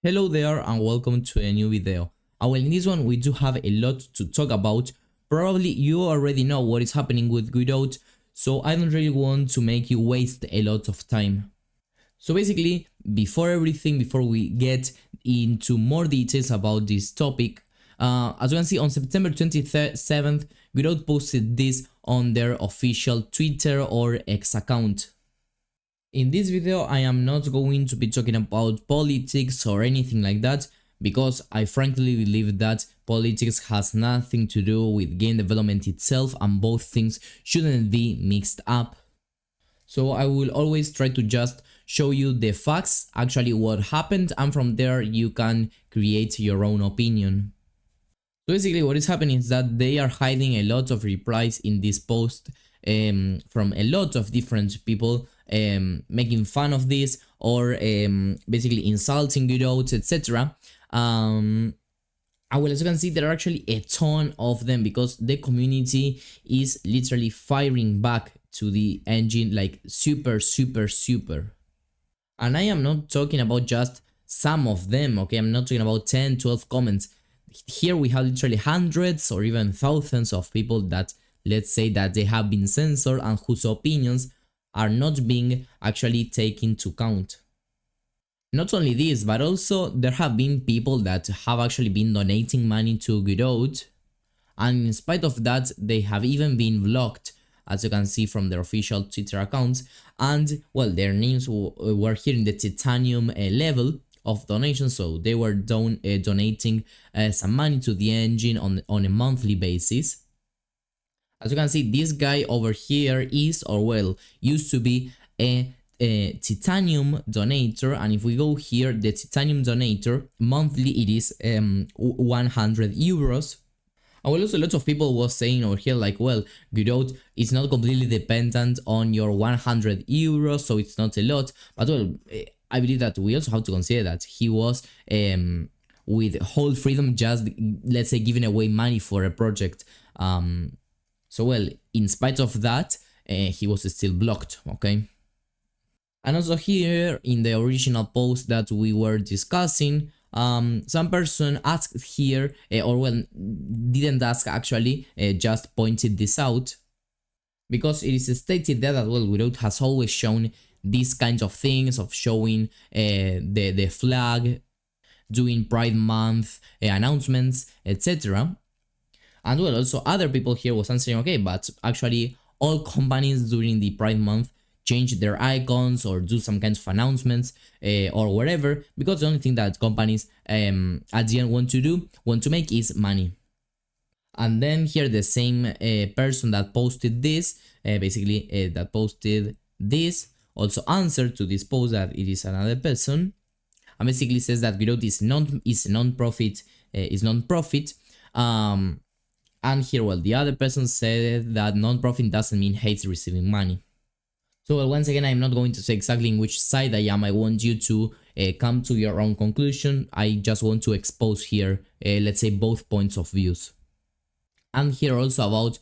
Hello there and welcome to a new video. Well, in this one we do have a lot to talk about. Probably you already know what is happening with Godot, so I don't really want to make you waste a lot of time. So basically, before we get into more details about this topic, as you can see on September 27th, Godot posted this on their official Twitter or X account. In this video, I am not going to be talking about politics or anything like that, because I frankly believe that politics has nothing to do with game development itself and both things shouldn't be mixed up. So I will always try to just show you the facts, actually what happened, and from there you can create your own opinion. So basically what is happening is that they are hiding a lot of replies in this post from a lot of different people, making fun of this or basically insulting Godot, etc. Well, as you can see, there are actually a ton of them because the community is literally firing back to the engine like super. And I am not talking about just some of them, okay? I'm not talking about 10, 12 comments. Here we have literally hundreds or even thousands of people that, let's say, that they have been censored and whose opinions are not being actually taken into account. Not only this, but also there have been people that have actually been donating money to Godot, and in spite of that they have even been blocked, as you can see from their official Twitter accounts, and well, their names were here in the titanium level of donation, so they were donating some money to the engine on a monthly basis. As you can see, this guy over here is, or well, used to be a titanium donator, and if we go here, the titanium donator monthly it is 100 euros. And well, also a lot of people was saying over here like, well, Godot is not completely dependent on your 100 euros, so it's not a lot, but well, I believe that we also have to consider that he was with whole freedom just, let's say, giving away money for a project. So well, in spite of that, he was still blocked, okay? And also here in the original post that we were discussing, some person asked here, or well, didn't ask actually, just pointed this out, because it is stated there that, well, Godot has always shown these kinds of things of showing the flag, doing Pride Month announcements, etc. And well, also other people here was answering, okay, but actually all companies during the Pride Month change their icons or do some kinds of announcements or whatever, because the only thing that companies at the end want to make is money. And then here the same person that posted this, that posted this, also answered to this post that it is another person, and basically says that Godot is non-profit. And here, well, the other person said that non-profit doesn't mean hates receiving money. So well, once again, I'm not going to say exactly in which side I am. I want you to come to your own conclusion. I just want to expose here, let's say, both points of views. And here also about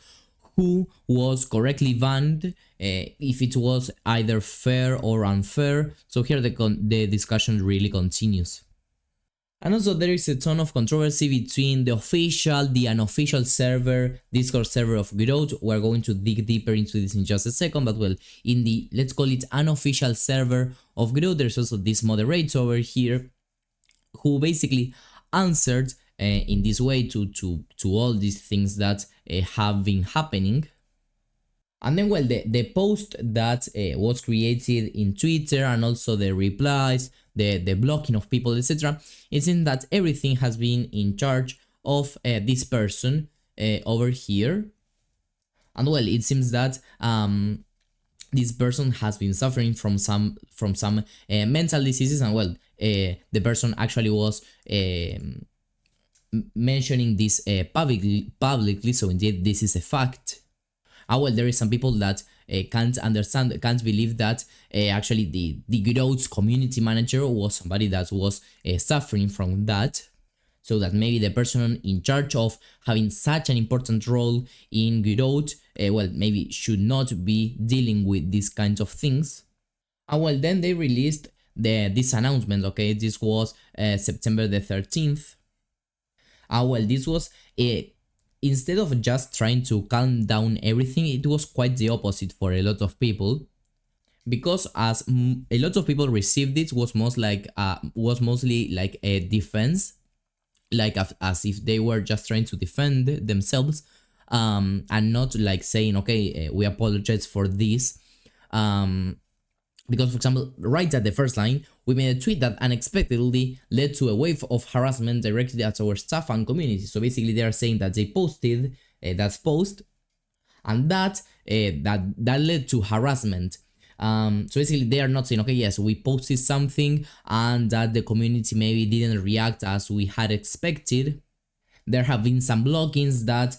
who was correctly banned, if it was either fair or unfair. So here the discussion really continues. And also there is a ton of controversy between the unofficial server, Discord server of Godot. We're going to dig deeper into this in just a second, but well, in the, let's call it, unofficial server of Godot, there's also this moderator over here who basically answered in this way to all these things that have been happening. And then, well, the post that was created in Twitter and also the replies, the blocking of people, etc., is in that everything has been in charge of this person over here. And well, it seems that this person has been suffering from some mental diseases, and well, the person actually was mentioning this publicly, so indeed this is a fact. Well, there is some people that can't believe that actually the Godot's community manager was somebody that was suffering from that, so that maybe the person in charge of having such an important role in Godot, well, maybe should not be dealing with these kinds of things. Well, then they released this announcement. Okay, this was September the 13th. Well, this was instead of just trying to calm down everything, it was quite the opposite for a lot of people, because as a lot of people received it was mostly like a defense, like as if they were just trying to defend themselves, and not like saying, okay, we apologize for this. Because, for example, right at the first line, we made a tweet that unexpectedly led to a wave of harassment directed at our staff and community. So basically, they are saying that they posted that post, and that led to harassment. So basically, they are not saying, okay, yes, we posted something and that the community maybe didn't react as we had expected. There have been some blockings that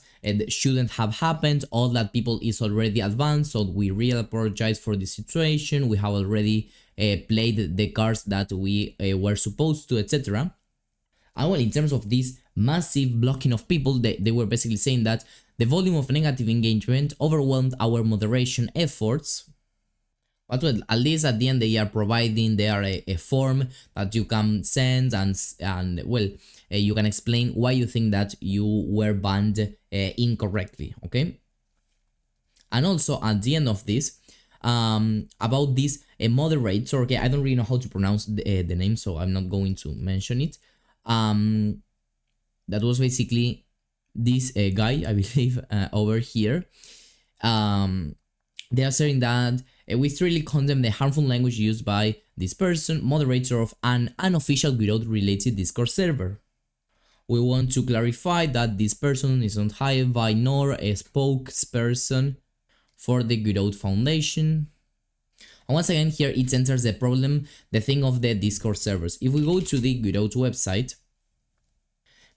shouldn't have happened. All that people is already advanced, so we really apologize for the situation. We have already played the cards that we were supposed to, etc. And well, in terms of this massive blocking of people, they were basically saying that the volume of negative engagement overwhelmed our moderation efforts. But well, at least at the end they are providing there a form that you can send, and well, you can explain why you think that you were banned incorrectly, okay? And also at the end of this, about this moderator, okay, I don't really know how to pronounce the name, so I'm not going to mention it. That was basically this guy, I believe, over here. They are saying that we strictly condemn the harmful language used by this person, moderator of an unofficial Godot related Discord server. We want to clarify that this person is not hired by nor a spokesperson for the Godot Foundation. And once again, here it enters the problem, the thing of the Discord servers. If we go to the Godot website,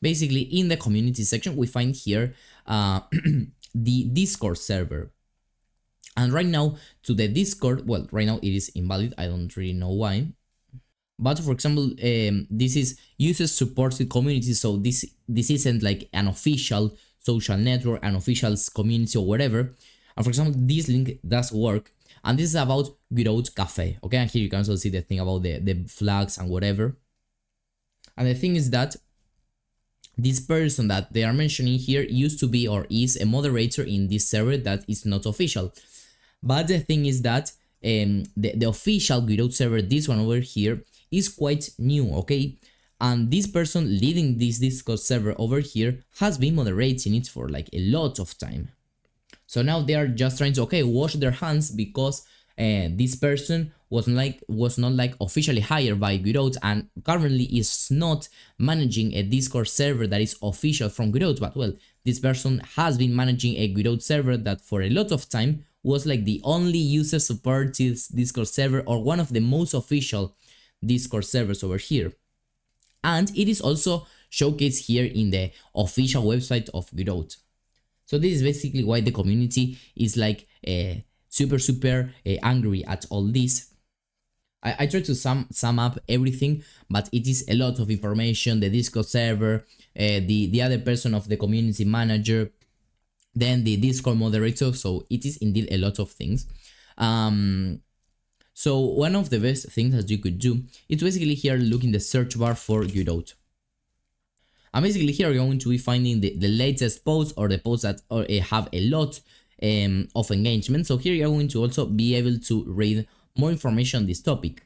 basically in the community section, we find here the Discord server. And right now, to the Discord, well, right now it is invalid. I don't really know why. But for example, this is users supported community, so this isn't like an official social network, an official community or whatever. And for example, this link does work, and this is about Godot Cafe, okay? And here you can also see the thing about the flags and whatever. And the thing is that this person that they are mentioning here used to be or is a moderator in this server that is not official. But the thing is that the official Godot server, this one over here, is quite new, okay? And this person leading this Discord server over here has been moderating it for like a lot of time. So now they are just trying to, okay, wash their hands, because this person was not like officially hired by Godot and currently is not managing a Discord server that is official from Godot. But well, this person has been managing a Godot server that for a lot of time was like the only user supported Discord server, or one of the most official Discord servers over here. And it is also showcased here in the official website of Godot. So this is basically why the community is like super angry at all this. I try to sum up everything, but it is a lot of information. The Discord server, the other person of the community manager, then the Discord moderator. So it is indeed a lot of things. So one of the best things that you could do is basically here look in the search bar for Godot. And basically here you're going to be finding the latest posts, or the posts that have a lot of engagement. So here you're going to also be able to read more information on this topic.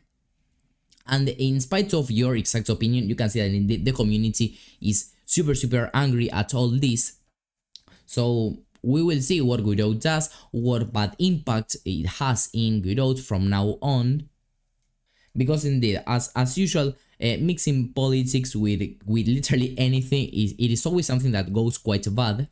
And in spite of your exact opinion, you can see that the community is super angry at all this. So we will see what Godot does, what bad impact it has in Godot from now on. Because indeed, as usual, mixing politics with literally anything it is always something that goes quite bad.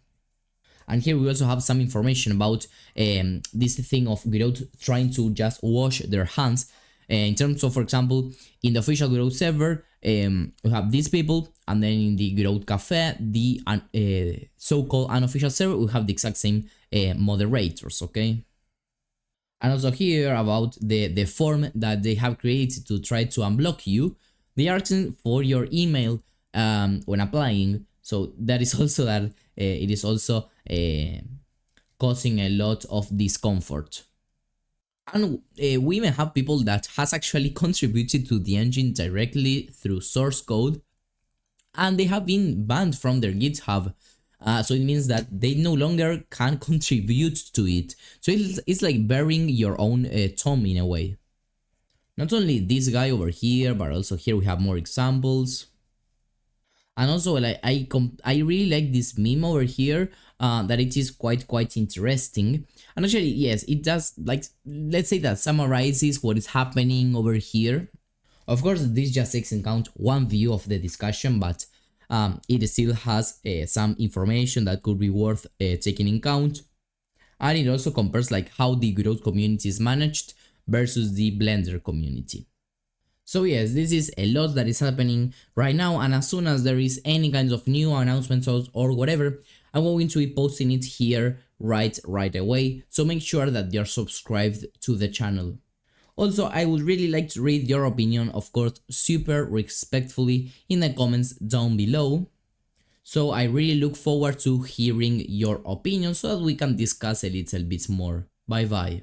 And here we also have some information about this thing of Godot trying to just wash their hands. In terms of, for example, in the official Godot server, we have these people, and then in the Godot Cafe, the so-called unofficial server, we have the exact same moderators, okay? And also here about the form that they have created to try to unblock you. They are asking for your email when applying, so that is also that it is also causing a lot of discomfort. And we even have people that has actually contributed to the engine directly through source code, and they have been banned from their GitHub. So it means that they no longer can contribute to it. So it's like burying your own tomb in a way. Not only this guy over here, but also here we have more examples. And also, like, I really like this meme over here, that it is quite interesting. And actually, yes, it does, like, let's say that summarizes what is happening over here. Of course, this just takes into account one view of the discussion, but it still has some information that could be worth taking in account. And it also compares like how the Godot community is managed versus the Blender community. So yes, this is a lot that is happening right now, and as soon as there is any kinds of new announcements or whatever, I'm going to be posting it here right away, so make sure that you're subscribed to the channel. Also, I would really like to read your opinion, of course, super respectfully in the comments down below. So I really look forward to hearing your opinion so that we can discuss a little bit more. Bye bye.